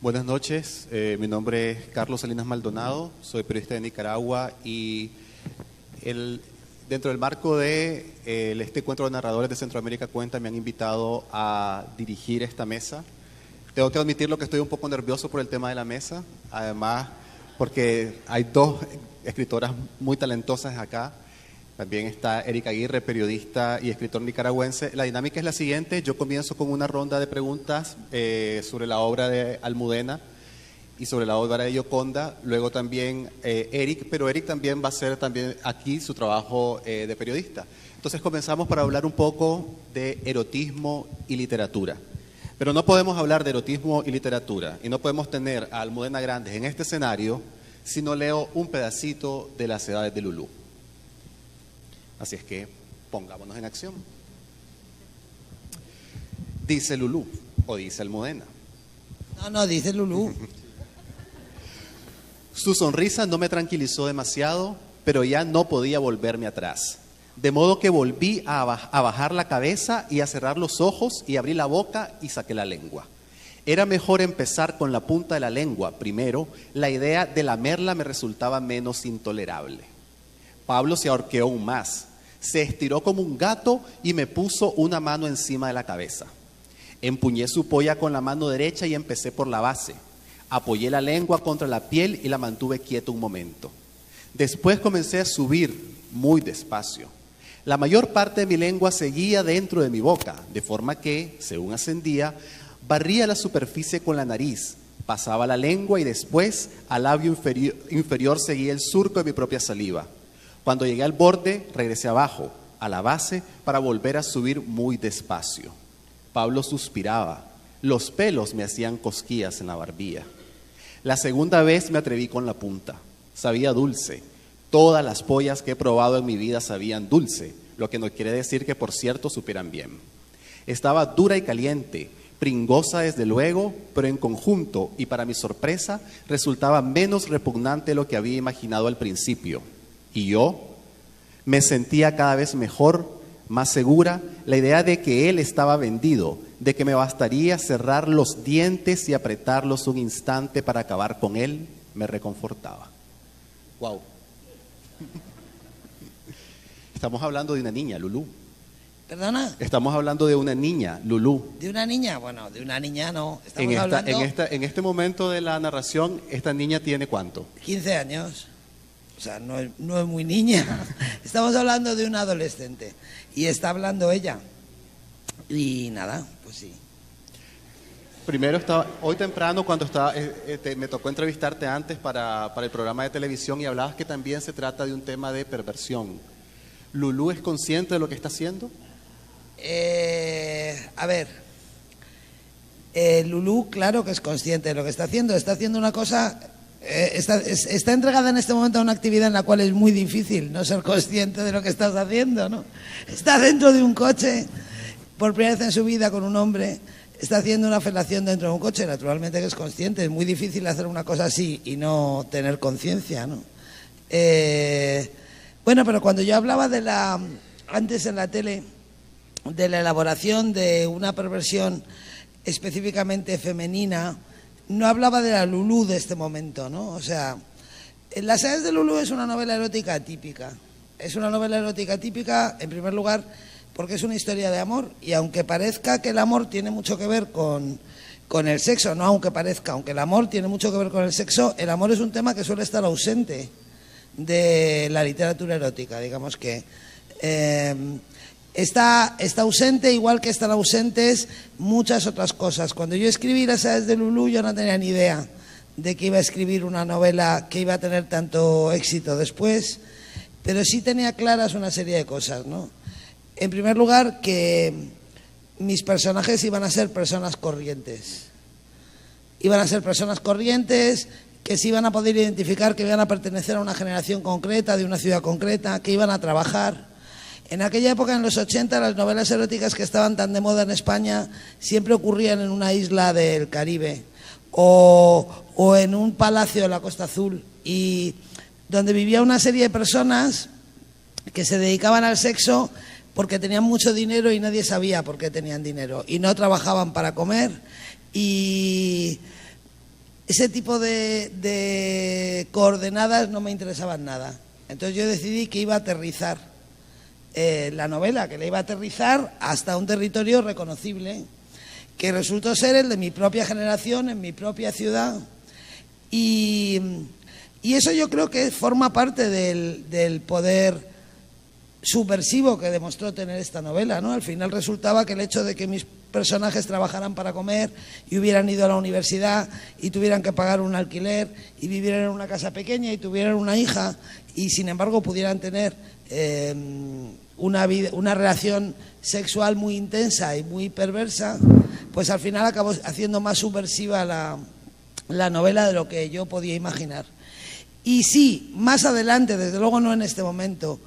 Buenas noches, mi nombre es Carlos Salinas Maldonado, soy periodista de Nicaragua y dentro del marco de este encuentro de narradores de Centroamérica Cuenta me han invitado a dirigir esta mesa. Tengo que admitirlo que estoy un poco nervioso por el tema de la mesa, además porque hay dos escritoras muy talentosas acá. También está Eric Aguirre, periodista y escritor nicaragüense. La dinámica es la siguiente: yo comienzo con una ronda de preguntas sobre la obra de Almudena y sobre la obra de Gioconda. Luego también Eric, pero Eric también va a hacer también aquí su trabajo de periodista. Entonces comenzamos para hablar un poco de erotismo y literatura. Pero no podemos hablar de erotismo y literatura y no podemos tener a Almudena Grandes en este escenario si no leo un pedacito de Las Edades de Lulú. Así es que pongámonos en acción. Dice Lulú, o dice Almudena. No, dice Lulú. Su sonrisa no me tranquilizó demasiado, pero ya no podía volverme atrás. De modo que volví a bajar la cabeza y a cerrar los ojos y abrí la boca y saqué la lengua. Era mejor empezar con la punta de la lengua. Primero, la idea de lamerla me resultaba menos intolerable. Pablo se ahorqueó aún más. Se estiró como un gato y me puso una mano encima de la cabeza. Empuñé su polla con la mano derecha y empecé por la base. Apoyé la lengua contra la piel y la mantuve quieta un momento. Después comencé a subir muy despacio. La mayor parte de mi lengua seguía dentro de mi boca, de forma que, según ascendía, barría la superficie con la nariz, pasaba la lengua y después al labio inferior seguía el surco de mi propia saliva. Cuando llegué al borde, regresé abajo, a la base, para volver a subir muy despacio. Pablo suspiraba. Los pelos me hacían cosquillas en la barbilla. La segunda vez me atreví con la punta. Sabía dulce. Todas las pollas que he probado en mi vida sabían dulce, lo que no quiere decir que, por cierto, supieran bien. Estaba dura y caliente, pringosa desde luego, pero en conjunto, y para mi sorpresa, resultaba menos repugnante de lo que había imaginado al principio. Y yo me sentía cada vez mejor, más segura. La idea de que él estaba vendido, de que me bastaría cerrar los dientes y apretarlos un instante para acabar con él, me reconfortaba. Wow. Estamos hablando de una niña, Lulú. ¿Perdona? Estamos hablando de una niña, Lulú. ¿De una niña? Bueno, de una niña no. Estamos hablando... En este momento de la narración, ¿esta niña tiene cuánto? 15 años. O sea, no es muy niña. Estamos hablando de una adolescente. Y está hablando ella. Y nada, pues sí. Primero, hoy temprano, cuando me tocó entrevistarte antes para el programa de televisión y hablabas que también se trata de un tema de perversión. ¿Lulú es consciente de lo que está haciendo? A ver, Lulú claro que es consciente de lo que está haciendo. Está haciendo una cosa... Está entregada en este momento a una actividad en la cual es muy difícil no ser consciente de lo que estás haciendo, ¿no? Está dentro de un coche, por primera vez en su vida con un hombre, está haciendo una felación dentro de un coche, naturalmente que es consciente. Es muy difícil hacer una cosa así y no tener conciencia, ¿no? Bueno, pero cuando yo hablaba antes en la tele, de la elaboración de una perversión específicamente femenina, no hablaba de la Lulú de este momento, ¿no? O sea, Las Edades de Lulú es una novela erótica típica. Es una novela erótica típica, en primer lugar, porque es una historia de amor. Y aunque parezca que el amor tiene mucho que ver con el sexo, no aunque parezca, aunque el amor tiene mucho que ver con el sexo, el amor es un tema que suele estar ausente de la literatura erótica. Digamos que está ausente, igual que están ausentes muchas otras cosas. Cuando yo escribí Las Edades de Lulú, yo no tenía ni idea de que iba a escribir una novela que iba a tener tanto éxito después, pero sí tenía claras una serie de cosas, ¿no? En primer lugar, que mis personajes iban a ser personas corrientes. Iban a ser personas corrientes que se iban a poder identificar, que iban a pertenecer a una generación concreta, de una ciudad concreta, que iban a trabajar. En aquella época, en los 80, las novelas eróticas que estaban tan de moda en España siempre ocurrían en una isla del Caribe o en un palacio de la Costa Azul, y donde vivía una serie de personas que se dedicaban al sexo porque tenían mucho dinero y nadie sabía por qué tenían dinero, y no trabajaban para comer, y ese tipo de coordenadas no me interesaban nada. Entonces yo decidí que iba a aterrizar la novela, que la iba a aterrizar hasta un territorio reconocible, que resultó ser el de mi propia generación, en mi propia ciudad. Y eso yo creo que forma parte del poder subversivo que demostró tener esta novela, ¿no? Al final resultaba que el hecho de que mis personajes trabajaran para comer y hubieran ido a la universidad y tuvieran que pagar un alquiler y vivieran en una casa pequeña y tuvieran una hija y sin embargo pudieran tener una relación sexual muy intensa y muy perversa, pues al final acabó haciendo más subversiva la novela de lo que yo podía imaginar. Y sí, más adelante, desde luego no en este momento,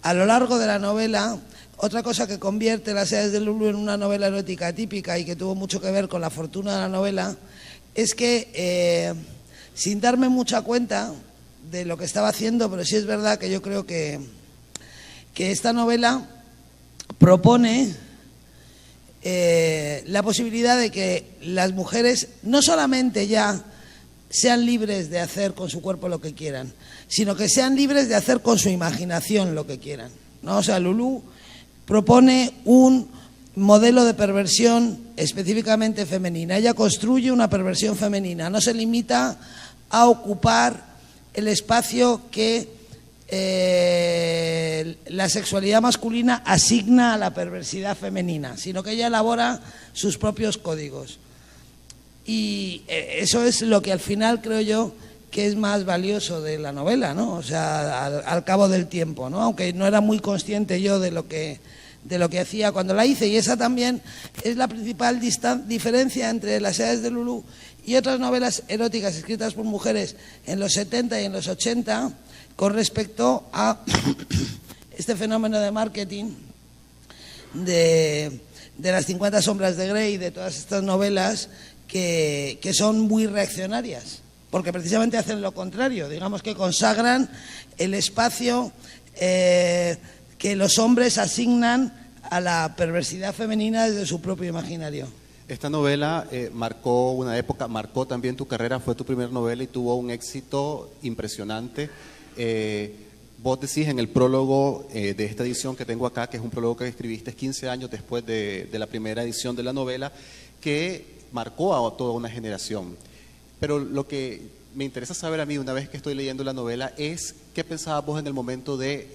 a lo largo de la novela, otra cosa que convierte Las edades de Lulu en una novela erótica típica y que tuvo mucho que ver con la fortuna de la novela, es que sin darme mucha cuenta de lo que estaba haciendo, pero sí es verdad que yo creo que esta novela propone la posibilidad de que las mujeres no solamente ya sean libres de hacer con su cuerpo lo que quieran, sino que sean libres de hacer con su imaginación lo que quieran, ¿no? O sea, Lulu propone un modelo de perversión específicamente femenina. Ella construye una perversión femenina, no se limita a ocupar el espacio que la sexualidad masculina asigna a la perversidad femenina, sino que ella elabora sus propios códigos. Y eso es lo que al final creo yo que es más valioso de la novela, ¿no? O sea, al cabo del tiempo, ¿no? Aunque no era muy consciente yo de lo que hacía cuando la hice, y esa también es la principal diferencia entre Las edades de Lulu y otras novelas eróticas escritas por mujeres en los 70 y en los 80 con respecto a este fenómeno de marketing de las 50 sombras de Grey, de todas estas novelas que son muy reaccionarias, porque precisamente hacen lo contrario, digamos que consagran el espacio que los hombres asignan a la perversidad femenina desde su propio imaginario. Esta novela marcó una época, marcó también tu carrera, fue tu primera novela y tuvo un éxito impresionante. Vos decís en el prólogo de esta edición que tengo acá, que es un prólogo que escribiste 15 años después de la primera edición de la novela, que marcó a toda una generación. Pero lo que me interesa saber a mí, una vez que estoy leyendo la novela, es qué pensabas vos en el momento de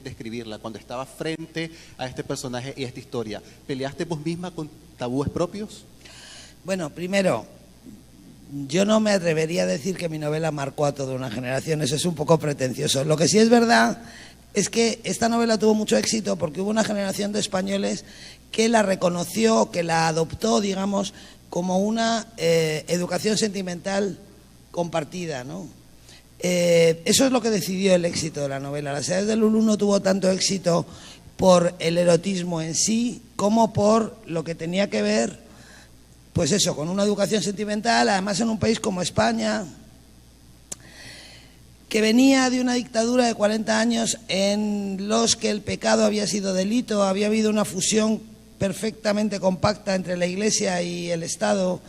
escribirla, cuando estabas frente a este personaje y a esta historia. ¿Peleaste vos misma con tabúes propios? Bueno, primero, yo no me atrevería a decir que mi novela marcó a toda una generación, eso es un poco pretencioso. Lo que sí es verdad es que esta novela tuvo mucho éxito porque hubo una generación de españoles que la reconoció, que la adoptó, digamos, como una educación sentimental compartida, ¿no? Eso es lo que decidió el éxito de la novela. Las edades de Lulu no tuvo tanto éxito por el erotismo en sí como por lo que tenía que ver, pues eso, con una educación sentimental, además en un país como España, que venía de una dictadura de 40 años en los que el pecado había sido delito, había habido una fusión perfectamente compacta entre la Iglesia y el Estado,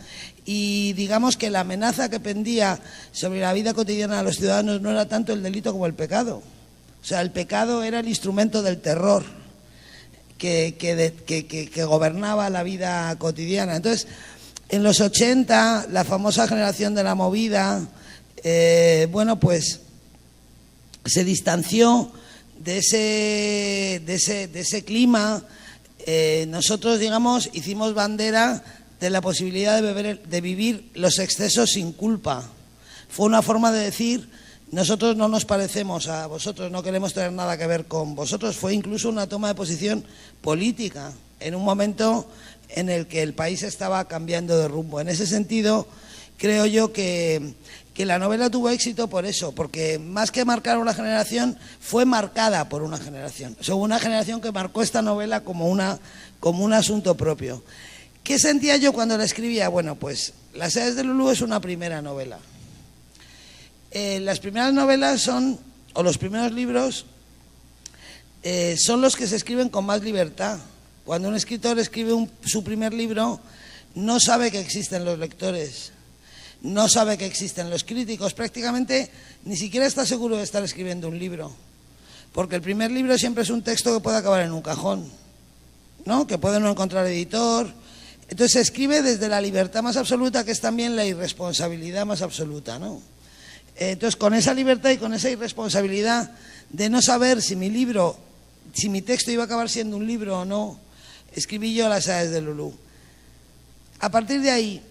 y digamos que la amenaza que pendía sobre la vida cotidiana de los ciudadanos no era tanto el delito como el pecado. O sea, el pecado era el instrumento del terror que gobernaba la vida cotidiana. Entonces, en los 80, la famosa generación de la movida, bueno, pues se distanció de ese clima. Nosotros, digamos, hicimos bandera de la posibilidad de vivir los excesos sin culpa. Fue una forma de decir, nosotros no nos parecemos a vosotros, no queremos tener nada que ver con vosotros. Fue incluso una toma de posición política en un momento en el que el país estaba cambiando de rumbo. En ese sentido, creo yo que la novela tuvo éxito por eso, porque más que marcar una generación, fue marcada por una generación. O sea, una generación que marcó esta novela como un asunto propio. ¿Qué sentía yo cuando la escribía? Bueno, pues Las edades de Lulu es una primera novela. Las primeras novelas son, o los primeros libros, son los que se escriben con más libertad. Cuando un escritor escribe su primer libro, no sabe que existen los lectores. no sabe que existen los críticos, prácticamente ni siquiera está seguro de estar escribiendo un libro, porque el primer libro siempre es un texto que puede acabar en un cajón, ¿no? Que puede no encontrar editor. Entonces se escribe desde la libertad más absoluta, que es también la irresponsabilidad más absoluta, ¿no? Entonces, con esa libertad y con esa irresponsabilidad de no saber si mi libro, si mi texto iba a acabar siendo un libro o no, escribí yo Las edades de Lulú. A partir de ahí,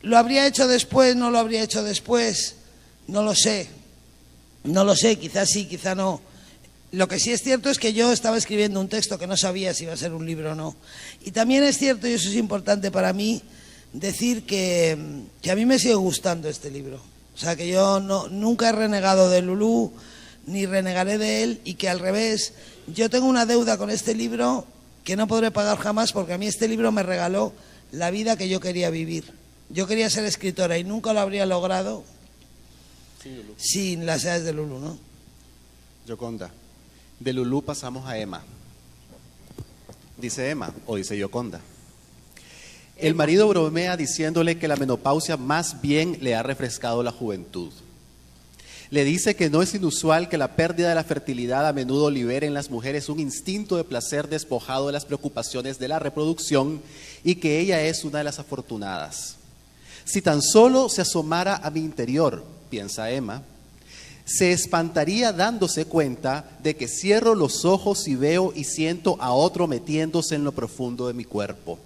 ¿lo habría hecho después? ¿No lo habría hecho después? No lo sé. No lo sé, quizás sí, quizá no. Lo que sí es cierto es que yo estaba escribiendo un texto que no sabía si iba a ser un libro o no. Y también es cierto, y eso es importante para mí, decir que a mí me sigue gustando este libro. O sea, que yo nunca he renegado de Lulú, ni renegaré de él, y que al revés, yo tengo una deuda con este libro que no podré pagar jamás, porque a mí este libro me regaló la vida que yo quería vivir. Yo quería ser escritora y nunca lo habría logrado sin Las edades de Lulú, ¿no? Yoconda. De Lulú pasamos a Emma. Dice Emma, o dice Yoconda. El marido bromea diciéndole que la menopausia más bien le ha refrescado la juventud. Le dice que no es inusual que la pérdida de la fertilidad a menudo libere en las mujeres un instinto de placer despojado de las preocupaciones de la reproducción y que ella es una de las afortunadas. Si tan solo se asomara a mi interior, piensa Emma, se espantaría dándose cuenta de que cierro los ojos y veo y siento a otro metiéndose en lo profundo de mi cuerpo.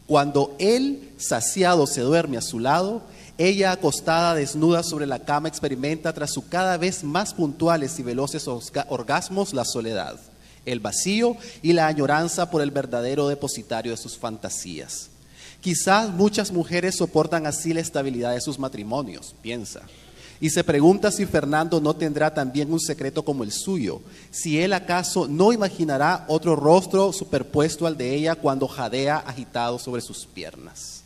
Cuando él, saciado, se duerme a su lado, ella, acostada desnuda sobre la cama, experimenta tras sus cada vez más puntuales y veloces orgasmos la soledad, el vacío y la añoranza por el verdadero depositario de sus fantasías. Quizás muchas mujeres soportan así la estabilidad de sus matrimonios, piensa. Y se pregunta si Fernando no tendrá también un secreto como el suyo, si él acaso no imaginará otro rostro superpuesto al de ella cuando jadea agitado sobre sus piernas.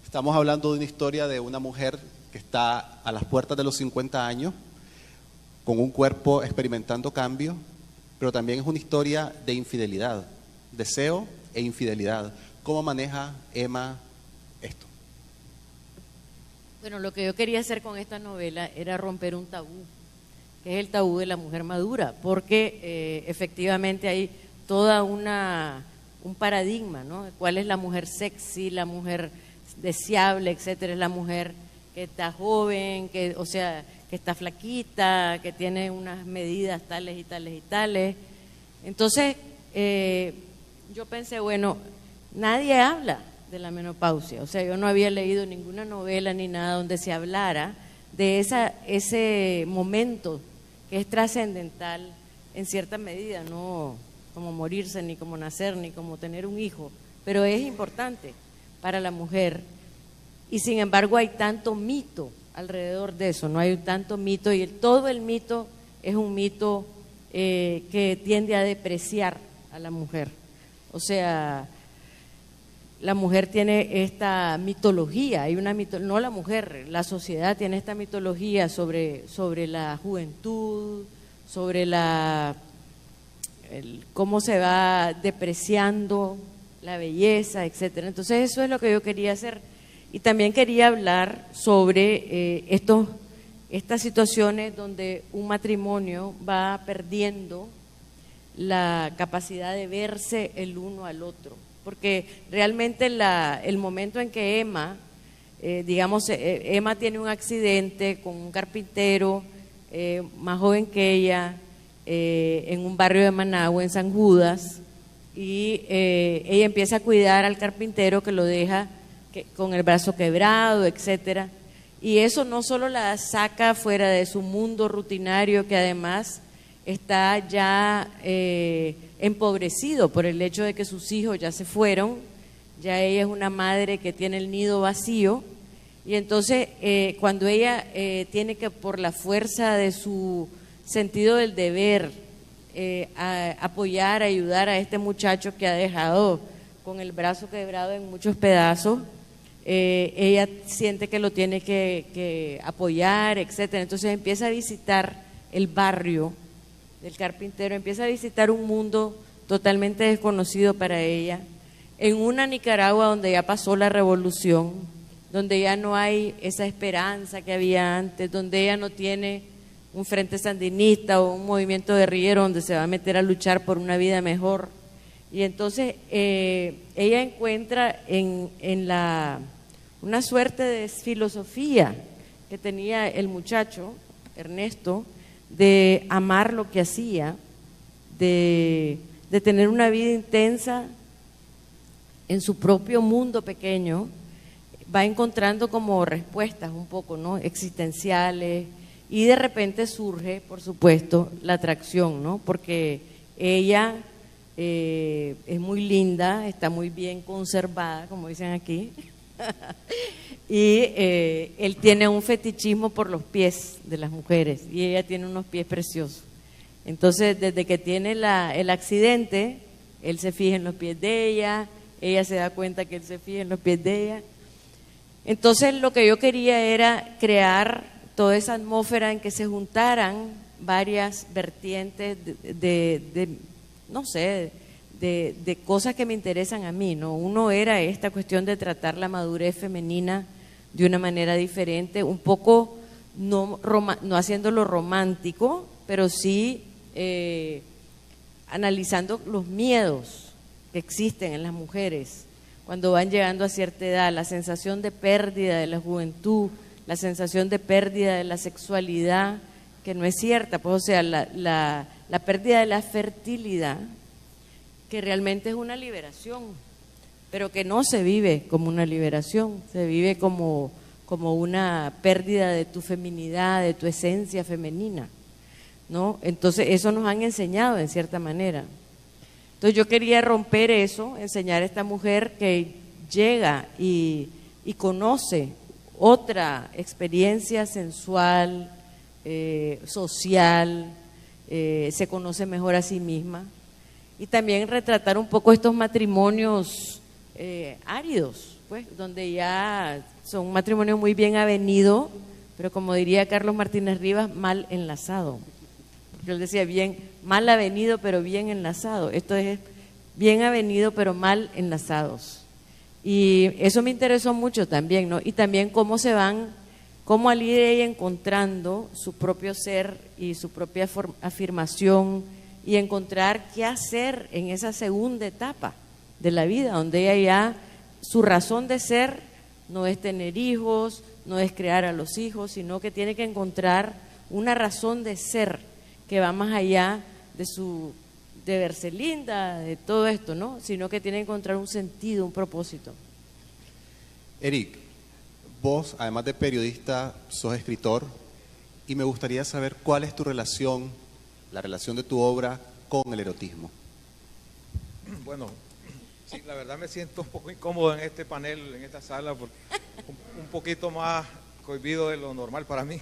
Estamos hablando de una historia de una mujer que está a las puertas de los 50 años, con un cuerpo experimentando cambio, pero también es una historia de infidelidad, deseo e infidelidad. ¿Cómo maneja Emma esto? Bueno, lo que yo quería hacer con esta novela era romper un tabú, que es el tabú de la mujer madura, porque efectivamente hay toda un paradigma, ¿no? ¿Cuál es la mujer sexy, la mujer deseable, etcétera? Es la mujer que está joven, que está flaquita, que tiene unas medidas tales y tales y tales. Entonces, yo pensé, bueno, nadie habla de la menopausia, o sea, yo no había leído ninguna novela ni nada donde se hablara de ese momento que es trascendental en cierta medida, no como morirse, ni como nacer, ni como tener un hijo, pero es importante para la mujer, y sin embargo hay tanto mito alrededor de eso, no hay tanto mito, y todo el mito es un mito que tiende a depreciar a la mujer. O sea, la mujer tiene esta mitología, hay una no la mujer, la sociedad tiene esta mitología sobre la juventud, sobre cómo se va depreciando la belleza, etcétera. Entonces eso es lo que yo quería hacer, y también quería hablar sobre estas situaciones donde un matrimonio va perdiendo la capacidad de verse el uno al otro, porque realmente el momento en que Emma, Emma tiene un accidente con un carpintero más joven que ella, en un barrio de Managua, en San Judas, y ella empieza a cuidar al carpintero que lo deja con el brazo quebrado, etcétera, y eso no solo la saca fuera de su mundo rutinario, que además está ya empobrecido por el hecho de que sus hijos ya se fueron, ya ella es una madre que tiene el nido vacío, y entonces cuando ella tiene que, por la fuerza de su sentido del deber, apoyar, ayudar a este muchacho que ha dejado con el brazo quebrado en muchos pedazos, ella siente que lo tiene que apoyar, etcétera. Entonces empieza a visitar el barrio del carpintero, empieza a visitar un mundo totalmente desconocido para ella, en una Nicaragua donde ya pasó la revolución, donde ya no hay esa esperanza que había antes, donde ella no tiene un frente sandinista o un movimiento guerrillero donde se va a meter a luchar por una vida mejor. Y entonces ella encuentra una suerte de filosofía que tenía el muchacho, Ernesto, de amar lo que hacía, de tener una vida intensa en su propio mundo pequeño. Va encontrando como respuestas un poco, ¿no?, existenciales, y de repente surge, por supuesto, la atracción, ¿no?, porque ella es muy linda, está muy bien conservada, como dicen aquí, y él tiene un fetichismo por los pies de las mujeres, y ella tiene unos pies preciosos. Entonces, desde que tiene el accidente, él se fija en los pies de ella se da cuenta que él se fija en los pies de ella. Entonces, lo que yo quería era crear toda esa atmósfera en que se juntaran varias vertientes no sé, de cosas que me interesan a mí, ¿no? Uno era esta cuestión de tratar la madurez femenina de una manera diferente, un poco no haciéndolo romántico, pero sí analizando los miedos que existen en las mujeres cuando van llegando a cierta edad, la sensación de pérdida de la juventud, la sensación de pérdida de la sexualidad, que no es cierta, pues, o sea, la pérdida de la fertilidad, que realmente es una liberación, pero que no se vive como una liberación, se vive como una pérdida de tu feminidad, de tu esencia femenina, ¿no? Entonces eso nos han enseñado en cierta manera. Entonces yo quería romper eso, enseñar a esta mujer que llega y conoce otra experiencia sensual, social, se conoce mejor a sí misma, y también retratar un poco estos matrimonios áridos, pues, donde ya son un matrimonio muy bien avenido, pero como diría Carlos Martínez Rivas, mal enlazado. Él decía bien, mal avenido pero bien enlazado. Esto es bien avenido pero mal enlazados. Y eso me interesó mucho también, ¿no? Y también cómo al ir ella encontrando su propio ser y su propia afirmación y encontrar qué hacer en esa segunda etapa de la vida, donde ella ya, su razón de ser no es tener hijos, no es crear a los hijos, sino que tiene que encontrar una razón de ser que va más allá de verse linda, de todo esto, ¿no? Sino que tiene que encontrar un sentido, un propósito. Eric, vos, además de periodista, sos escritor, y me gustaría saber cuál es tu relación, la relación de tu obra con el erotismo. Bueno, sí, la verdad me siento un poco incómodo en este panel, en esta sala, porque un poquito más cohibido de lo normal para mí.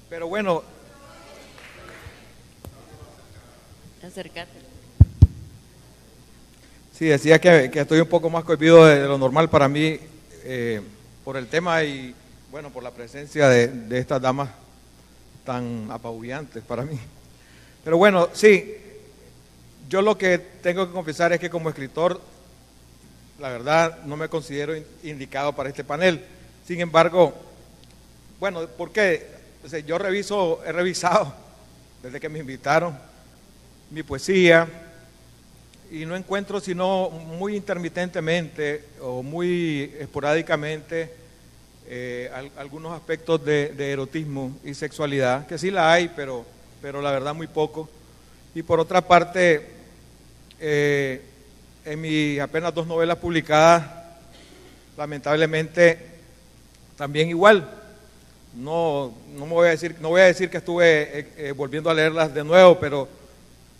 Pero bueno, Acércate. sí, decía que estoy un poco más cohibido de lo normal para mí por el tema y, bueno, por la presencia de estas damas tan apabullantes para mí. Pero bueno, sí, yo lo que tengo que confesar es que como escritor, la verdad, no me considero indicado para este panel. Sin embargo, bueno, ¿por qué? O sea, yo he revisado desde que me invitaron mi poesía y no encuentro sino muy intermitentemente o muy esporádicamente algunos aspectos de erotismo y sexualidad, que sí la hay, pero la verdad muy poco. Y por otra parte, en mis apenas 2 novelas publicadas, lamentablemente también igual. No voy a decir que estuve volviendo a leerlas de nuevo, pero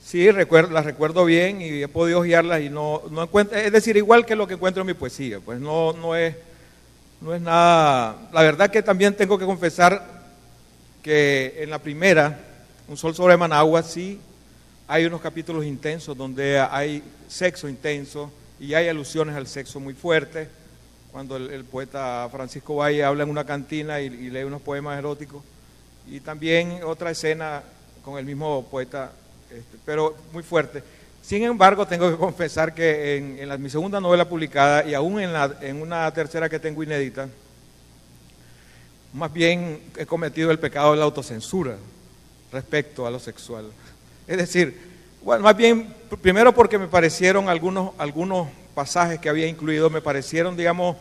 sí las recuerdo bien y he podido hojearlas y no encuentro, es decir, igual que lo que encuentro en mi poesía, pues no es nada. La verdad que también tengo que confesar que en la primera, Un sol sobre Managua, sí hay unos capítulos intensos donde hay sexo intenso y hay alusiones al sexo muy fuertes, cuando el poeta Francisco Valle habla en una cantina y lee unos poemas eróticos, y también otra escena con el mismo poeta, pero muy fuerte. Sin embargo, tengo que confesar que mi segunda novela publicada y aún en una tercera que tengo inédita, más bien he cometido el pecado de la autocensura respecto a lo sexual. Es decir, bueno, más bien, primero porque me parecieron algunos pasajes que había incluido, me parecieron, digamos,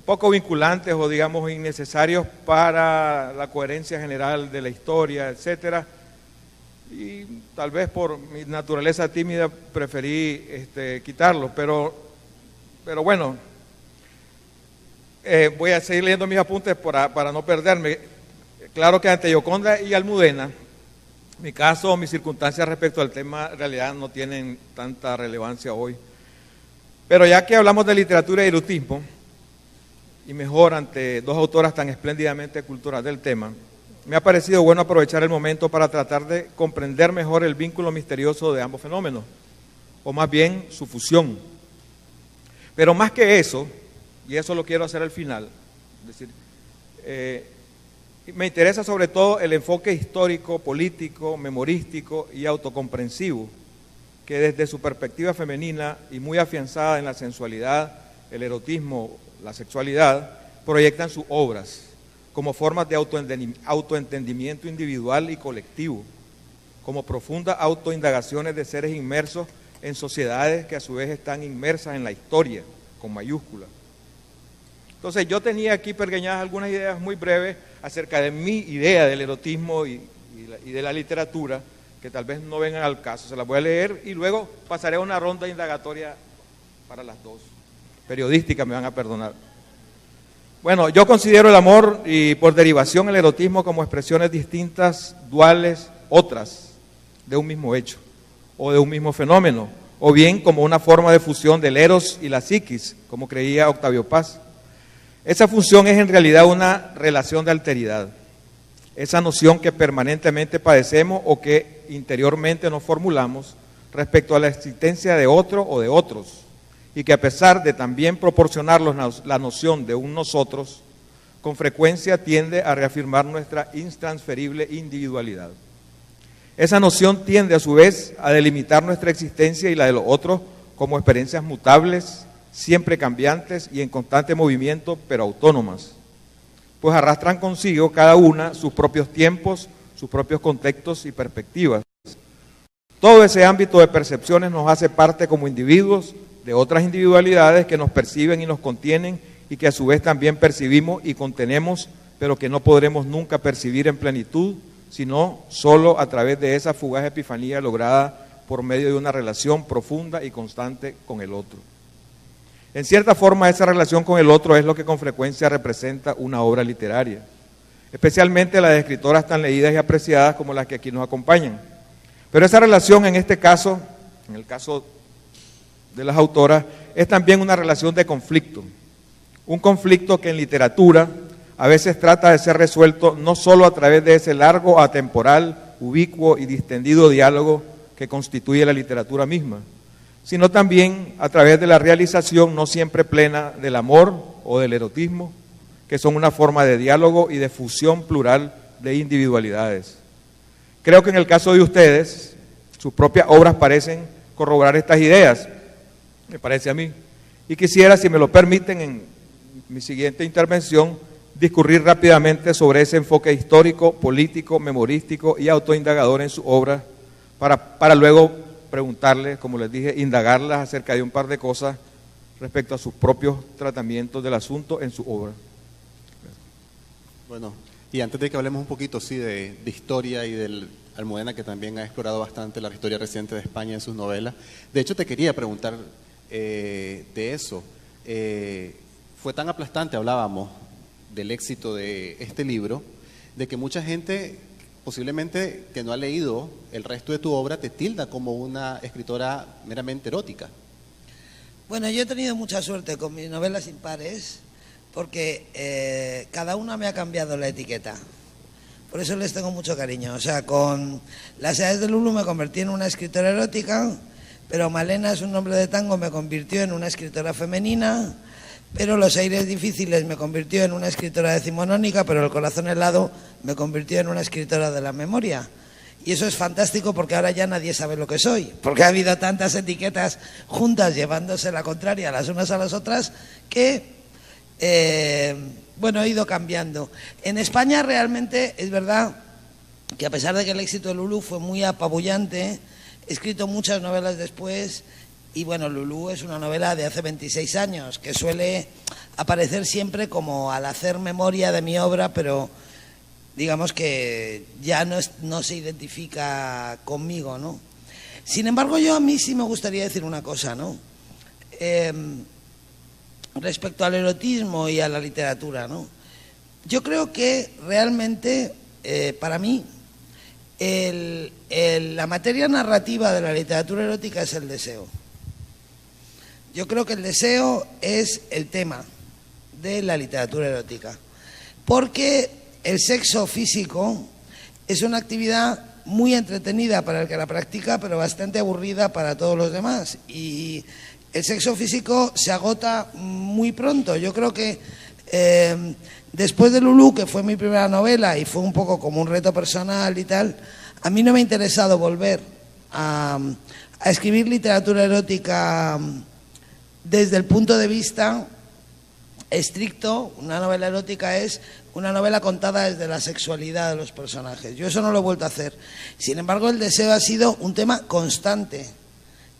poco vinculantes o, digamos, innecesarios para la coherencia general de la historia, etcétera. Y tal vez por mi naturaleza tímida preferí quitarlo, pero bueno, voy a seguir leyendo mis apuntes para no perderme. Claro que ante Gioconda y Almudena, mi caso o mis circunstancias respecto al tema en realidad no tienen tanta relevancia hoy. Pero ya que hablamos de literatura y erotismo, y mejor ante dos autoras tan espléndidamente culturales del tema, me ha parecido bueno aprovechar el momento para tratar de comprender mejor el vínculo misterioso de ambos fenómenos, o más bien su fusión. Pero más que eso, y eso lo quiero hacer al final, es decir, me interesa sobre todo el enfoque histórico, político, memorístico y autocomprensivo, que desde su perspectiva femenina y muy afianzada en la sensualidad, el erotismo, la sexualidad, proyectan sus obras como formas de autoentendimiento individual y colectivo, como profundas autoindagaciones de seres inmersos en sociedades que a su vez están inmersas en la historia, con mayúsculas. Entonces yo tenía aquí pergeñadas algunas ideas muy breves acerca de mi idea del erotismo y de la literatura, que tal vez no vengan al caso. Se las voy a leer y luego pasaré a una ronda indagatoria para las dos. Periodísticas, me van a perdonar. Bueno, yo considero el amor y por derivación el erotismo como expresiones distintas, duales, otras, de un mismo hecho o de un mismo fenómeno, o bien como una forma de fusión del eros y la psiquis, como creía Octavio Paz. Esa función es en realidad una relación de alteridad, esa noción que permanentemente padecemos o que interiormente nos formulamos respecto a la existencia de otro o de otros, y que a pesar de también proporcionarnos la noción de un nosotros, con frecuencia tiende a reafirmar nuestra intransferible individualidad. Esa noción tiende a su vez a delimitar nuestra existencia y la de los otros como experiencias mutables, siempre cambiantes y en constante movimiento, pero autónomas, pues arrastran consigo cada una sus propios tiempos, sus propios contextos y perspectivas. Todo ese ámbito de percepciones nos hace parte como individuos de otras individualidades que nos perciben y nos contienen y que a su vez también percibimos y contenemos, pero que no podremos nunca percibir en plenitud, sino solo a través de esa fugaz epifanía lograda por medio de una relación profunda y constante con el otro. En cierta forma, esa relación con el otro es lo que con frecuencia representa una obra literaria, especialmente la de escritoras tan leídas y apreciadas como las que aquí nos acompañan. Pero esa relación en este caso, en el caso de las autoras, es también una relación de conflicto, un conflicto que en literatura a veces trata de ser resuelto no solo a través de ese largo, atemporal, ubicuo y distendido diálogo que constituye la literatura misma, sino también a través de la realización no siempre plena del amor o del erotismo, que son una forma de diálogo y de fusión plural de individualidades. Creo que en el caso de ustedes, sus propias obras parecen corroborar estas ideas, me parece a mí, y quisiera, si me lo permiten, en mi siguiente intervención, discurrir rápidamente sobre ese enfoque histórico, político, memorístico y autoindagador en su obra, para luego preguntarles, como les dije, indagarlas acerca de un par de cosas respecto a sus propios tratamientos del asunto en su obra. Bueno, y antes de que hablemos un poquito sí, de historia y del Almudena, que también ha explorado bastante la historia reciente de España en sus novelas, de hecho te quería preguntar de eso. Fue tan aplastante, hablábamos del éxito de este libro, de que mucha gente posiblemente que no ha leído el resto de tu obra te tilda como una escritora meramente erótica. Bueno, yo he tenido mucha suerte con mis novelas impares porque cada una me ha cambiado la etiqueta. Por eso les tengo mucho cariño. O sea, con Las edades de Lulu me convertí en una escritora erótica, pero Malena es un nombre de tango, me convirtió en una escritora femenina, pero Los aires difíciles me convirtió en una escritora decimonónica, pero El corazón helado me convirtió en una escritora de la memoria. Y eso es fantástico porque ahora ya nadie sabe lo que soy, porque ha habido tantas etiquetas juntas llevándose la contraria las unas a las otras que, bueno, he ido cambiando. En España realmente es verdad que a pesar de que el éxito de Lulú fue muy apabullante, he escrito muchas novelas después y bueno, Lulú es una novela de hace 26 años que suele aparecer siempre como al hacer memoria de mi obra, pero digamos que ya no se identifica conmigo, ¿no? Sin embargo, a mí sí me gustaría decir una cosa, ¿no? Respecto al erotismo y a la literatura, ¿no? Yo creo que realmente, para mí, la materia narrativa de la literatura erótica es el deseo. Yo creo que el deseo es el tema de la literatura erótica, porque el sexo físico es una actividad muy entretenida para el que la practica, pero bastante aburrida para todos los demás. Y el sexo físico se agota muy pronto. Yo creo que después de Lulú, que fue mi primera novela y fue un poco como un reto personal y tal, a mí no me ha interesado volver a escribir literatura erótica desde el punto de vista estricto. Una novela erótica es una novela contada desde la sexualidad de los personajes. Yo eso no lo he vuelto a hacer. Sin embargo, el deseo ha sido un tema constante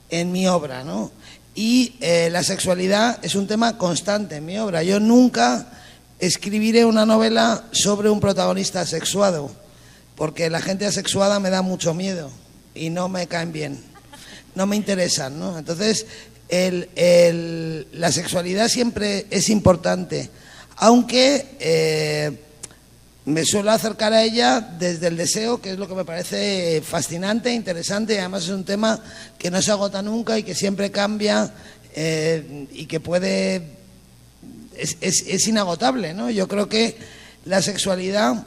en mi obra, ¿no? Y la sexualidad es un tema constante en mi obra. Yo nunca escribiré una novela sobre un protagonista asexuado, porque la gente asexuada me da mucho miedo y no me caen bien, no me interesan, ¿no? Entonces, la sexualidad siempre es importante, aunque me suelo acercar a ella desde el deseo, que es lo que me parece fascinante, interesante, y además es un tema que no se agota nunca y que siempre cambia y que es inagotable, ¿no? Yo creo que la sexualidad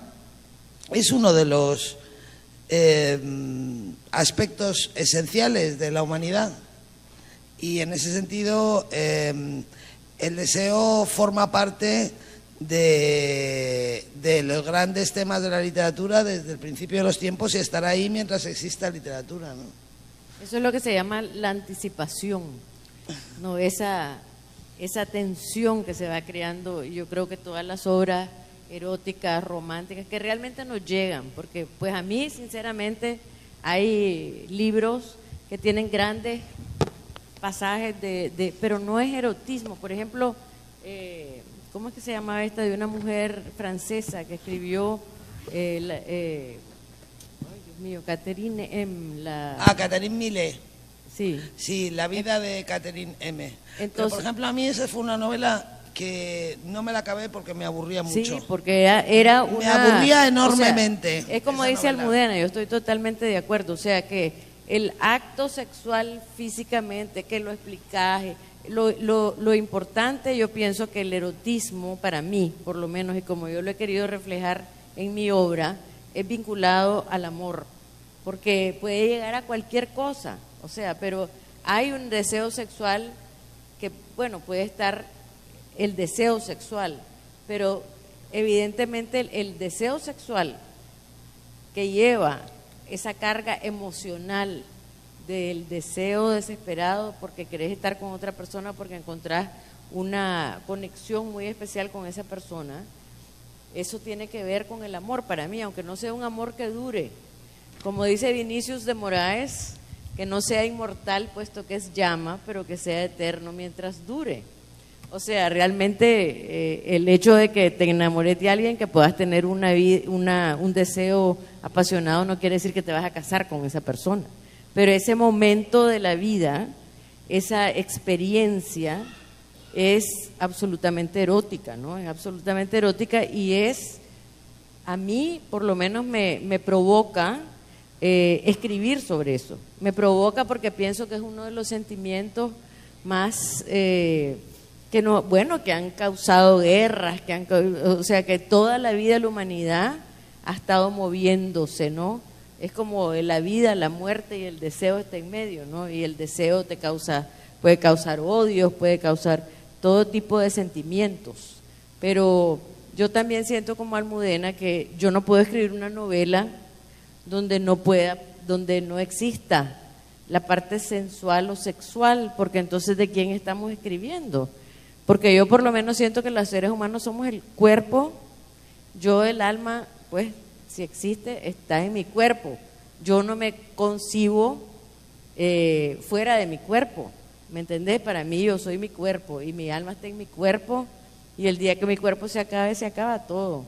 es uno de los aspectos esenciales de la humanidad. Y en ese sentido, el deseo forma parte de los grandes temas de la literatura desde el principio de los tiempos y estará ahí mientras exista literatura, ¿no? Eso es lo que se llama la anticipación, ¿no? Esa tensión que se va creando. Yo creo que todas las obras eróticas, románticas, que realmente nos llegan, porque pues a mí, sinceramente, hay libros que tienen grandes pasajes pero no es erotismo. Por ejemplo, ¿cómo es que se llamaba esta? De una mujer francesa que escribió ay, Dios mío, Catherine M. Catherine Millet. Sí. Sí, la vida de Catherine M. Entonces, pero, por ejemplo, a mí esa fue una novela que no me la acabé porque me aburría mucho. Sí, porque era una... Me aburría enormemente. O sea, es como dice Almudena, yo estoy totalmente de acuerdo. O sea, que el acto sexual físicamente, que lo explicás, lo importante, yo pienso que el erotismo, para mí, por lo menos, y como yo lo he querido reflejar en mi obra, es vinculado al amor, porque puede llegar a cualquier cosa, o sea, pero hay un deseo sexual que, bueno, puede estar el deseo sexual, pero evidentemente el deseo sexual que lleva esa carga emocional del deseo desesperado porque querés estar con otra persona, porque encontrás una conexión muy especial con esa persona, eso tiene que ver con el amor para mí, aunque no sea un amor que dure. Como dice Vinicius de Moraes, que no sea inmortal puesto que es llama, pero que sea eterno mientras dure. O sea, realmente el hecho de que te enamores de alguien, que puedas tener un deseo apasionado, no quiere decir que te vas a casar con esa persona. Pero ese momento de la vida, esa experiencia es absolutamente erótica, ¿no? Es absolutamente erótica y a mí por lo menos me provoca escribir sobre eso. Me provoca porque pienso que es uno de los sentimientos más... que han causado guerras, o sea, que toda la vida de la humanidad ha estado moviéndose, ¿no? Es como la vida, la muerte y el deseo está en medio, ¿no? Y el deseo puede causar odios, puede causar todo tipo de sentimientos. Pero yo también siento como Almudena que yo no puedo escribir una novela donde donde no exista la parte sensual o sexual, porque entonces ¿de quién estamos escribiendo? Porque yo por lo menos siento que los seres humanos somos el cuerpo, yo el alma, pues si existe, está en mi cuerpo. Yo no me concibo fuera de mi cuerpo, ¿me entendés? Para mí yo soy mi cuerpo y mi alma está en mi cuerpo y el día que mi cuerpo se acabe, se acaba todo.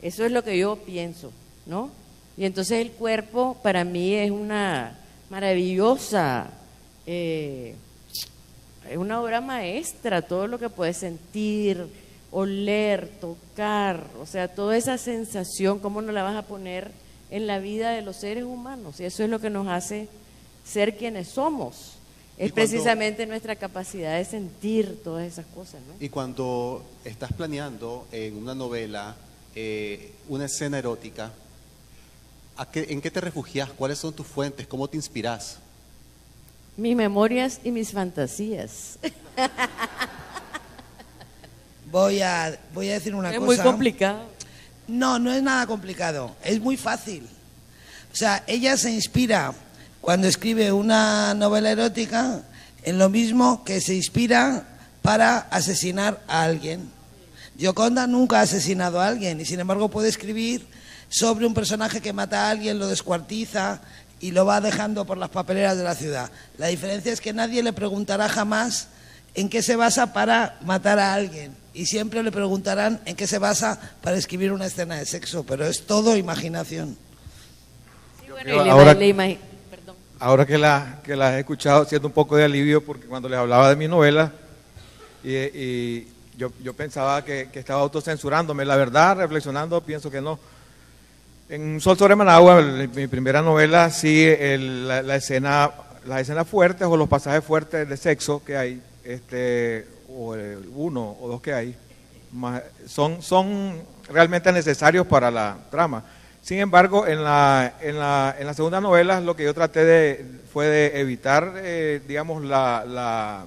Eso es lo que yo pienso, ¿no? Y entonces el cuerpo para mí es una maravillosa, es una obra maestra, todo lo que puedes sentir, oler, tocar, o sea, toda esa sensación, ¿cómo no la vas a poner en la vida de los seres humanos? Y eso es lo que nos hace ser quienes somos. Es precisamente nuestra capacidad de sentir todas esas cosas, ¿no? Y cuando estás planeando en una novela una escena erótica, ¿en qué te refugias? ¿Cuáles son tus fuentes? ¿Cómo te inspiras? Mis memorias y mis fantasías. Voy a decir una cosa. Es muy complicado. No, no es nada complicado, es muy fácil. O sea, ella se inspira cuando escribe una novela erótica en lo mismo que se inspira para asesinar a alguien. Gioconda nunca ha asesinado a alguien y sin embargo puede escribir sobre un personaje que mata a alguien, lo descuartiza y lo va dejando por las papeleras de la ciudad. La diferencia es que nadie le preguntará jamás en qué se basa para matar a alguien y siempre le preguntarán en qué se basa para escribir una escena de sexo, pero es todo imaginación. Sí, bueno, y perdón. Ahora que la he escuchado, siento un poco de alivio porque cuando les hablaba de mi novela y yo pensaba que estaba autocensurándome. La verdad, reflexionando, pienso que no. En Sol sobre Managua, mi primera novela, sí, las escenas fuertes o los pasajes fuertes de sexo que hay, o uno o dos que hay, son realmente necesarios para la trama. Sin embargo, en la segunda novela lo que yo traté fue de evitar, digamos, la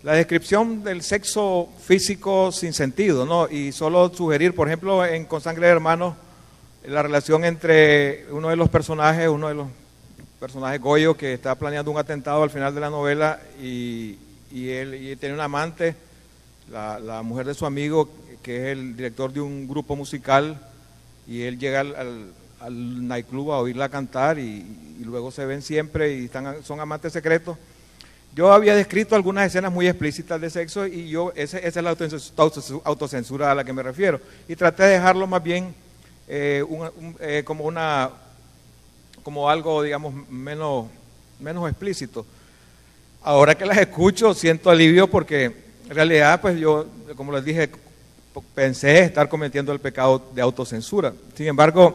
descripción del sexo físico sin sentido, ¿no? Y solo sugerir, por ejemplo, Con Sangre de Hermanos, la relación entre uno de los personajes, Goyo, que está planeando un atentado al final de la novela y él tiene un amante, la mujer de su amigo, que es el director de un grupo musical, y él llega al nightclub a oírla cantar y luego se ven siempre y son amantes secretos. Yo había descrito algunas escenas muy explícitas de sexo y esa es la autocensura a la que me refiero. Y traté de dejarlo más bien como algo, digamos, menos explícito. Ahora que las escucho siento alivio porque en realidad, pues yo, como les dije, pensé estar cometiendo el pecado de autocensura. Sin embargo,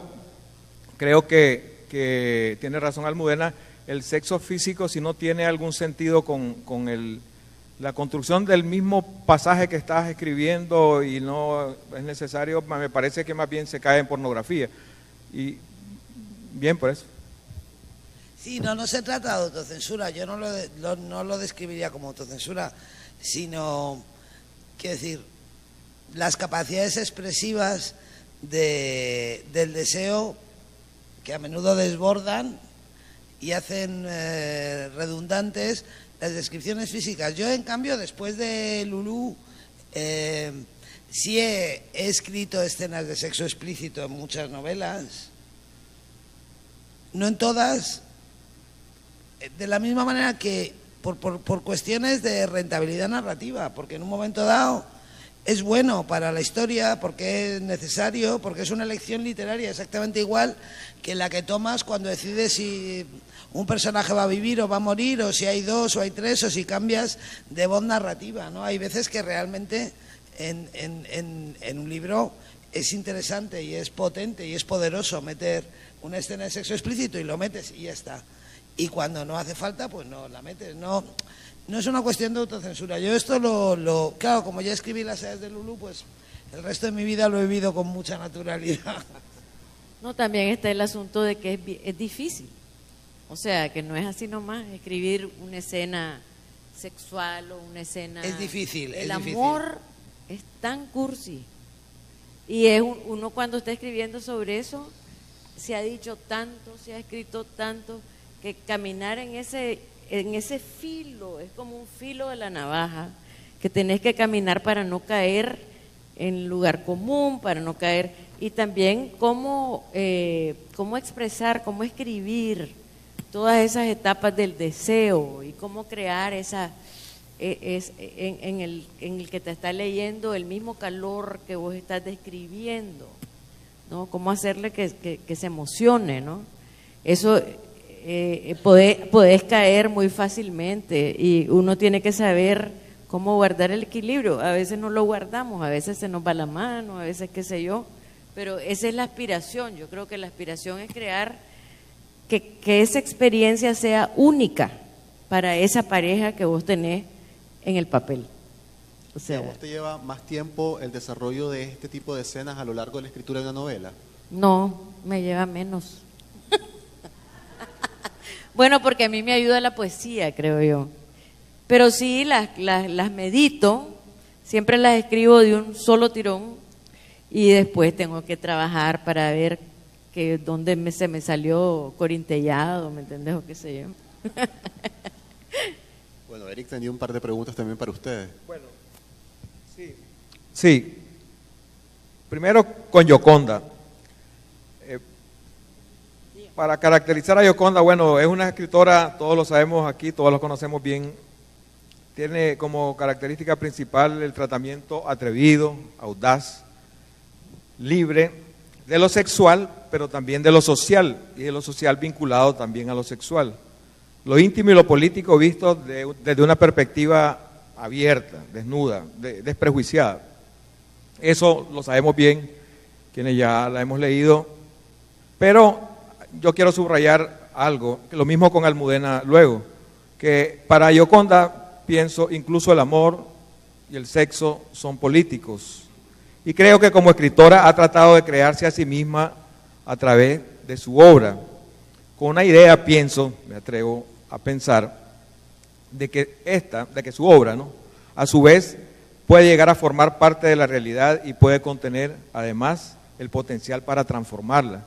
creo que tiene razón Almudena. El sexo físico, si no tiene algún sentido con la construcción del mismo pasaje que estás escribiendo y no es necesario, me parece que más bien se cae en pornografía. Y bien por eso. Sí, no se trata de autocensura. Yo no lo describiría como autocensura, sino, quiero decir, las capacidades expresivas del deseo que a menudo desbordan y hacen redundantes las descripciones físicas. Yo, en cambio, después de Lulú, sí he escrito escenas de sexo explícito en muchas novelas, no en todas, de la misma manera que por cuestiones de rentabilidad narrativa, porque en un momento dado es bueno para la historia, porque es necesario, porque es una elección literaria exactamente igual que la que tomas cuando decides si un personaje va a vivir o va a morir, o si hay dos o hay tres, o si cambias de voz narrativa, ¿no? Hay veces que realmente en un libro es interesante y es potente y es poderoso meter una escena de sexo explícito y lo metes y ya está. Y cuando no hace falta, pues no la metes. No es una cuestión de autocensura. Yo esto claro, como ya escribí las edades de Lulú, pues el resto de mi vida lo he vivido con mucha naturalidad. No, también está el asunto de que es difícil. O sea, que no es así nomás escribir una escena sexual o una escena... Es difícil, El es difícil. amor es tan cursi. Y uno cuando está escribiendo sobre eso se ha dicho tanto, se ha escrito tanto, que caminar en ese filo, es como un filo de la navaja, que tenés que caminar para no caer en lugar común, para no caer, y también cómo expresar, cómo escribir todas esas etapas del deseo y cómo crear en el que te está leyendo el mismo calor que vos estás describiendo, ¿no? Cómo hacerle que se emocione, ¿no? Eso podés caer muy fácilmente y uno tiene que saber cómo guardar el equilibrio. A veces no lo guardamos, a veces se nos va la mano, a veces qué sé yo, pero esa es la aspiración. Yo creo que la aspiración es crear que esa experiencia sea única para esa pareja que vos tenés en el papel. O ¿Y sea, a vos te lleva más tiempo el desarrollo de este tipo de escenas a lo largo de la escritura de una novela? no, me lleva menos. Bueno, porque a mí me ayuda la poesía, creo yo. Pero sí, las medito, siempre las escribo de un solo tirón y después tengo que trabajar para ver que dónde se me salió corintellado, ¿me entendés? O qué sé yo. Bueno, Eric tenía un par de preguntas también para ustedes. Bueno, sí. Primero con Gioconda. Para caracterizar a Gioconda, bueno, es una escritora, todos lo sabemos aquí, todos lo conocemos bien. Tiene como característica principal el tratamiento atrevido, audaz, libre, de lo sexual, pero también de lo social, y de lo social vinculado también a lo sexual. Lo íntimo y lo político visto desde una perspectiva abierta, desnuda, desprejuiciada. Eso lo sabemos bien, quienes ya la hemos leído, pero yo quiero subrayar algo, lo mismo con Almudena luego, que para Gioconda, pienso, incluso el amor y el sexo son políticos. Y creo que como escritora ha tratado de crearse a sí misma a través de su obra, con una idea, pienso, me atrevo a pensar, de que su obra, ¿no?, a su vez puede llegar a formar parte de la realidad y puede contener además el potencial para transformarla.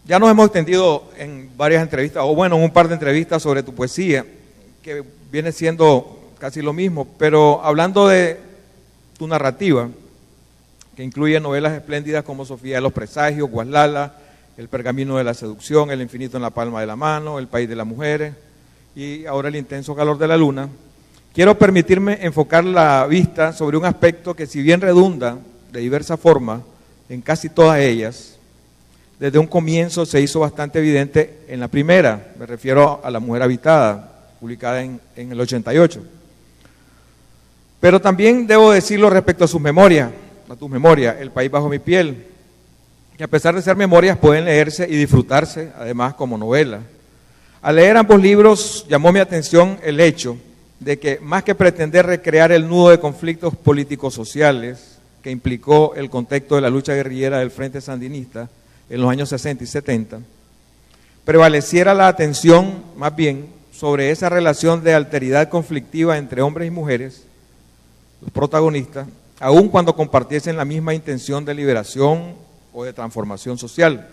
Ya nos hemos extendido en varias entrevistas, o bueno, en un par de entrevistas sobre tu poesía, que viene siendo casi lo mismo, pero hablando de tu narrativa, que incluye novelas espléndidas como Sofía de los Presagios, Guaslala, El Pergamino de la Seducción, El Infinito en la Palma de la Mano, El País de las Mujeres y ahora El Intenso Calor de la Luna, quiero permitirme enfocar la vista sobre un aspecto que, si bien redunda de diversa forma en casi todas ellas, desde un comienzo se hizo bastante evidente en la primera, me refiero a La Mujer Habitada, publicada en el 88. Pero también debo decirlo respecto a sus memorias, a tus memorias, El País Bajo mi Piel, que a pesar de ser memorias pueden leerse y disfrutarse además como novela. Al leer ambos libros llamó mi atención el hecho de que, más que pretender recrear el nudo de conflictos políticos sociales que implicó el contexto de la lucha guerrillera del Frente Sandinista en los años 60 y 70, prevaleciera la atención más bien sobre esa relación de alteridad conflictiva entre hombres y mujeres, los protagonistas, aun cuando compartiesen la misma intención de liberación o de transformación social.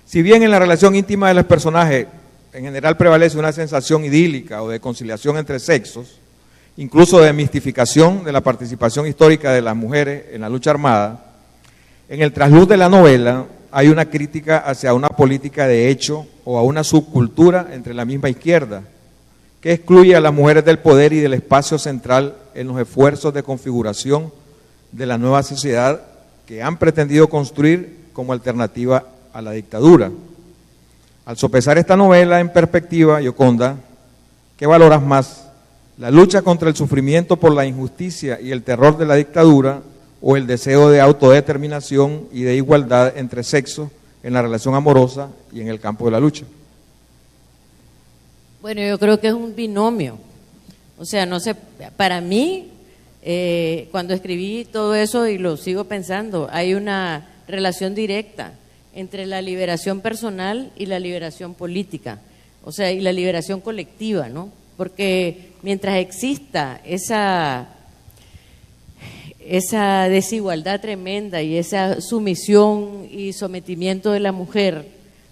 Si bien en la relación íntima de los personajes en general prevalece una sensación idílica o de conciliación entre sexos, incluso de mistificación de la participación histórica de las mujeres en la lucha armada, en el trasluz de la novela hay una crítica hacia una política de hecho o a una subcultura entre la misma izquierda, que excluye a las mujeres del poder y del espacio central en los esfuerzos de configuración de la nueva sociedad que han pretendido construir como alternativa a la dictadura. Al sopesar esta novela en perspectiva, Gioconda, ¿qué valoras más? ¿La lucha contra el sufrimiento por la injusticia y el terror de la dictadura o el deseo de autodeterminación y de igualdad entre sexos en la relación amorosa y en el campo de la lucha? Bueno, yo creo que es un binomio. O sea, no sé, para mí, cuando escribí todo eso y lo sigo pensando, hay una relación directa entre la liberación personal y la liberación política, o sea, y la liberación colectiva, ¿no? Porque mientras exista esa desigualdad tremenda y esa sumisión y sometimiento de la mujer,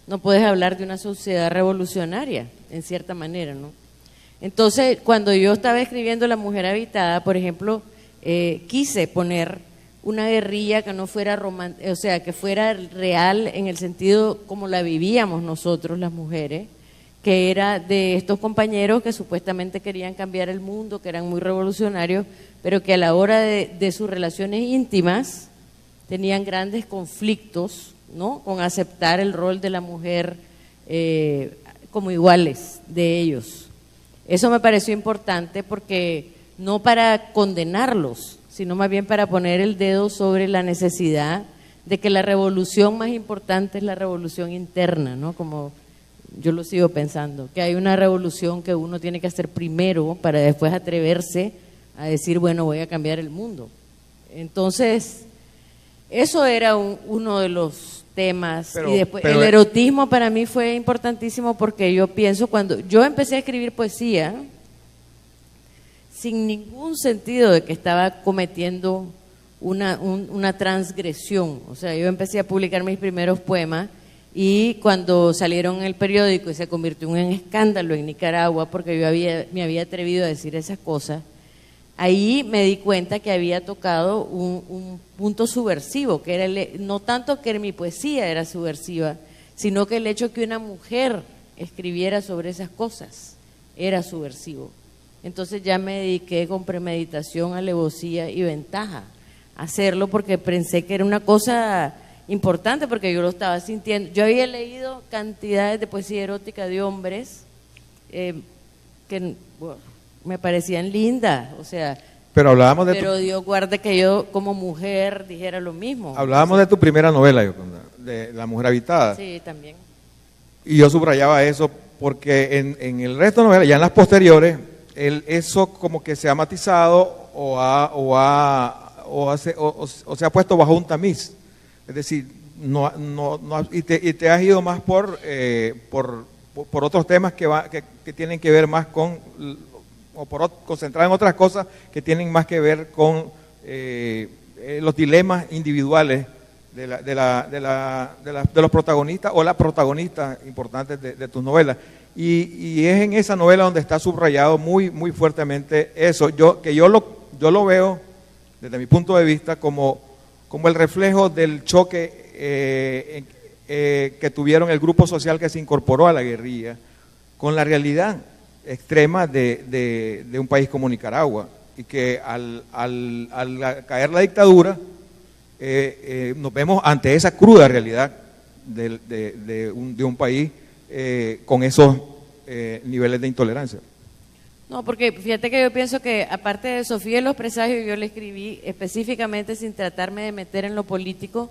no puedes hablar de una sociedad revolucionaria, en cierta manera, ¿no? Entonces, cuando yo estaba escribiendo La Mujer Habitada, por ejemplo, quise poner una guerrilla que no fuera o sea, que fuera real en el sentido como la vivíamos nosotros las mujeres, que era de estos compañeros que supuestamente querían cambiar el mundo, que eran muy revolucionarios, pero que a la hora de sus relaciones íntimas tenían grandes conflictos, ¿no?, con aceptar el rol de la mujer como iguales de ellos. Eso me pareció importante porque no para condenarlos, sino más bien para poner el dedo sobre la necesidad de que la revolución más importante es la revolución interna, ¿no? Como yo lo sigo pensando, que hay una revolución que uno tiene que hacer primero para después atreverse a decir, bueno, voy a cambiar el mundo. Entonces, eso era uno de los temas. Y después, el erotismo para mí fue importantísimo porque yo pienso, cuando yo empecé a escribir poesía, sin ningún sentido de que estaba cometiendo una transgresión. O sea, yo empecé a publicar mis primeros poemas y cuando salieron en el periódico y se convirtió en un escándalo en Nicaragua porque yo me había atrevido a decir esas cosas, ahí me di cuenta que había tocado un punto subversivo, que era no tanto que mi poesía era subversiva, sino que el hecho que una mujer escribiera sobre esas cosas era subversivo. Entonces ya me dediqué con premeditación, alevosía y ventaja a hacerlo porque pensé que era una cosa importante porque yo lo estaba sintiendo. Yo había leído cantidades de poesía erótica de hombres que me parecían lindas, o sea, pero hablábamos de pero Dios guarde que yo como mujer dijera lo mismo. Hablábamos de tu primera novela, de La Mujer Habitada. Sí, también. Y yo subrayaba eso porque en el resto de novelas, ya en las posteriores, eso como que se ha matizado o se ha puesto bajo un tamiz. Es decir, y te has ido más por otros temas que tienen que ver más concentrado en otras cosas que tienen más que ver con los dilemas individuales de los protagonistas o las protagonistas importantes de tus novelas. Y es en esa novela donde está subrayado muy, muy fuertemente eso. Yo lo veo desde mi punto de vista como el reflejo del choque que tuvieron el grupo social que se incorporó a la guerrilla con la realidad extrema de un país como Nicaragua, y que al caer la dictadura nos vemos ante esa cruda realidad de un país con esos niveles de intolerancia. No, porque fíjate que yo pienso que aparte de Sofía y los presagios, yo le escribí específicamente sin tratarme de meter en lo político,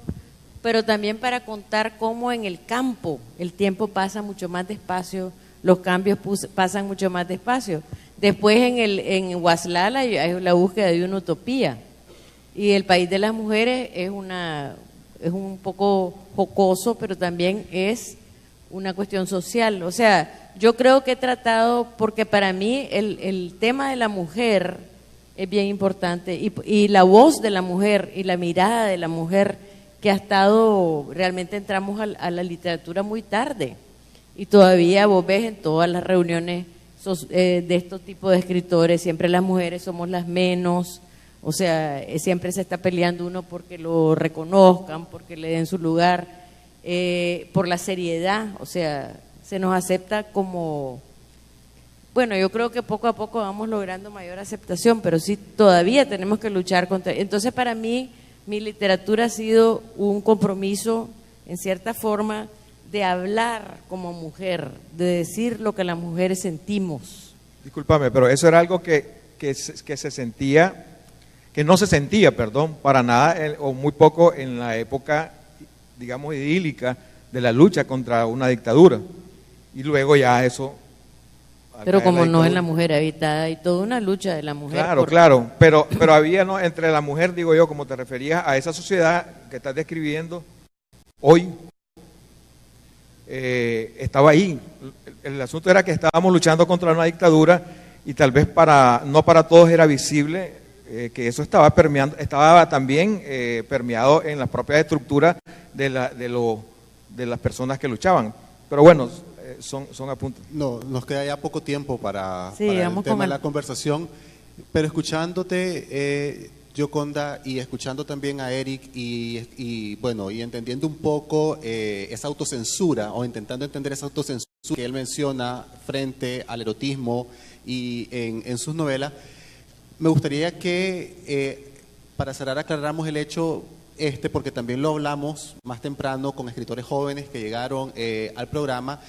pero también para contar cómo en el campo el tiempo pasa mucho más despacio, los cambios pasan mucho más despacio. Después en Huaslala hay la búsqueda de una utopía, y el país de las mujeres es un poco jocoso, pero también es una cuestión social. O sea, yo creo que he tratado, porque para mí el tema de la mujer es bien importante, y la voz de la mujer y la mirada de la mujer, que ha estado, realmente entramos a la literatura muy tarde, y todavía vos ves en todas las reuniones de estos tipos de escritores, siempre las mujeres somos las menos, o sea, siempre se está peleando uno porque lo reconozcan, porque le den su lugar, por la seriedad, o sea, se nos acepta como, bueno, yo creo que poco a poco vamos logrando mayor aceptación, pero sí todavía tenemos que luchar contra. Entonces, para mí, mi literatura ha sido un compromiso, en cierta forma, de hablar como mujer, de decir lo que las mujeres sentimos. Discúlpame, pero eso era algo que se sentía, que no se sentía, perdón, para nada, o muy poco en la época, digamos, idílica de la lucha contra una dictadura. Y luego ya eso... Pero como no es La Mujer Habitada, y toda una lucha de la mujer. Claro, pero había, ¿no?, entre la mujer, digo yo, como te referías a esa sociedad que estás describiendo hoy, estaba ahí. El asunto era que estábamos luchando contra una dictadura, y tal vez no para todos era visible que eso estaba permeando, estaba también permeado en las propias estructuras de las personas que luchaban. Pero bueno, son apuntes. No, nos queda ya poco tiempo para Sí, el vamos tema con de el- la conversación, pero escuchándote, Gioconda, y escuchando también a Eric bueno, y entendiendo un poco esa autocensura, o intentando entender esa autocensura que él menciona frente al erotismo y en sus novelas, me gustaría que para cerrar aclaráramos el hecho porque también lo hablamos más temprano con escritores jóvenes que llegaron al programa,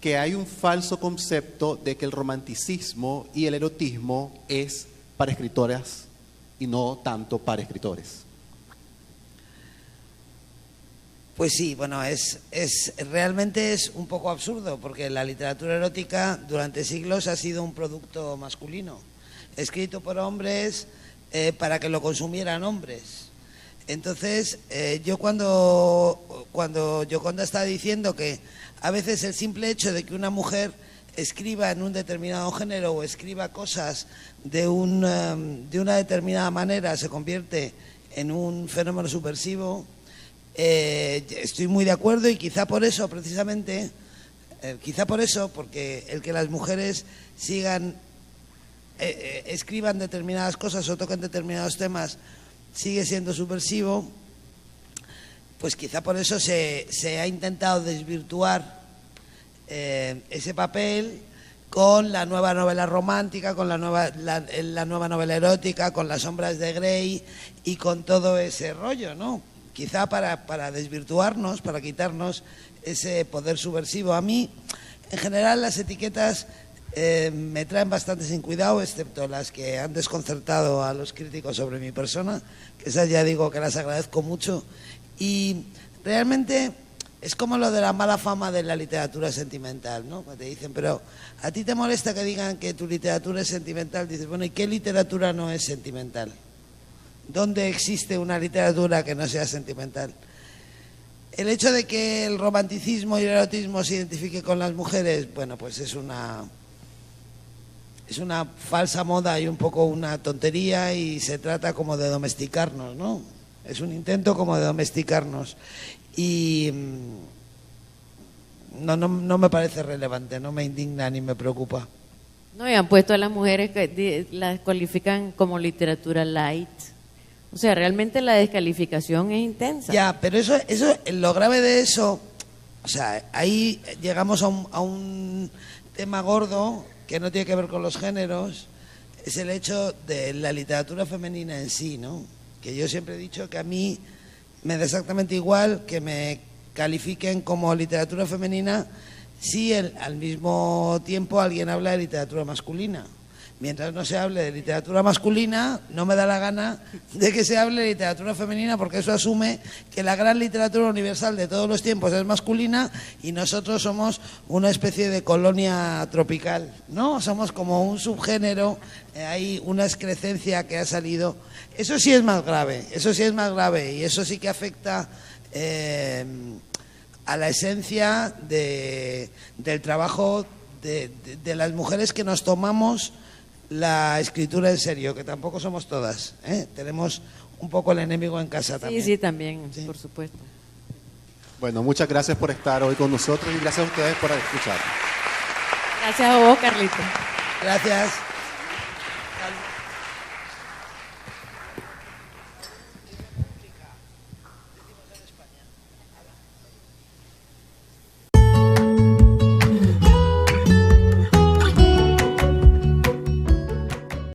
que hay un falso concepto de que el romanticismo y el erotismo es para escritoras y no tanto para escritores. Pues sí, bueno, realmente es un poco absurdo, porque la literatura erótica durante siglos ha sido un producto masculino, escrito por hombres para que lo consumieran hombres. Entonces, yo cuando Gioconda está diciendo que a veces el simple hecho de que una mujer escriba en un determinado género o escriba cosas de una determinada manera se convierte en un fenómeno subversivo, estoy muy de acuerdo, y quizá por eso, precisamente, porque el que las mujeres escriban determinadas cosas o toquen determinados temas sigue siendo subversivo, pues quizá por eso se ha intentado desvirtuar ese papel con la nueva novela romántica, con la nueva novela erótica, con Las sombras de Grey y con todo ese rollo, ¿no? Quizá para desvirtuarnos, para quitarnos ese poder subversivo. A mí, en general, las etiquetas me traen bastante sin cuidado, excepto las que han desconcertado a los críticos sobre mi persona, que esas ya digo que las agradezco mucho. Y realmente es como lo de la mala fama de la literatura sentimental, ¿no? Te dicen, pero ¿a ti te molesta que digan que tu literatura es sentimental? Dices, bueno, ¿y qué literatura no es sentimental? ¿Dónde existe una literatura que no sea sentimental? El hecho de que el romanticismo y el erotismo se identifique con las mujeres, bueno, pues es una falsa moda y un poco una tontería, y se trata como de domesticarnos, ¿no? Es un intento como de domesticarnos. Y no me parece relevante, no me indigna ni me preocupa. No, y han puesto a las mujeres que las cualifican como literatura light. O sea, realmente la descalificación es intensa. Ya, pero eso, lo grave de eso, o sea, ahí llegamos a un tema gordo que no tiene que ver con los géneros, es el hecho de la literatura femenina en sí, ¿no? Que yo siempre he dicho que a mí me da exactamente igual que me califiquen como literatura femenina si al mismo tiempo alguien habla de literatura masculina. Mientras no se hable de literatura masculina, no me da la gana de que se hable de literatura femenina, porque eso asume que la gran literatura universal de todos los tiempos es masculina y nosotros somos una especie de colonia tropical, ¿no? Somos como un subgénero, hay una excrecencia que ha salido. Eso sí es más grave, y eso sí que afecta a la esencia del trabajo de las mujeres que nos tomamos la escritura en serio, que tampoco somos todas, ¿eh? Tenemos un poco el enemigo en casa también. Sí, también, Sí. por supuesto. Bueno, muchas gracias por estar hoy con nosotros y gracias a ustedes por escuchar. Gracias a vos, Carlito. Gracias.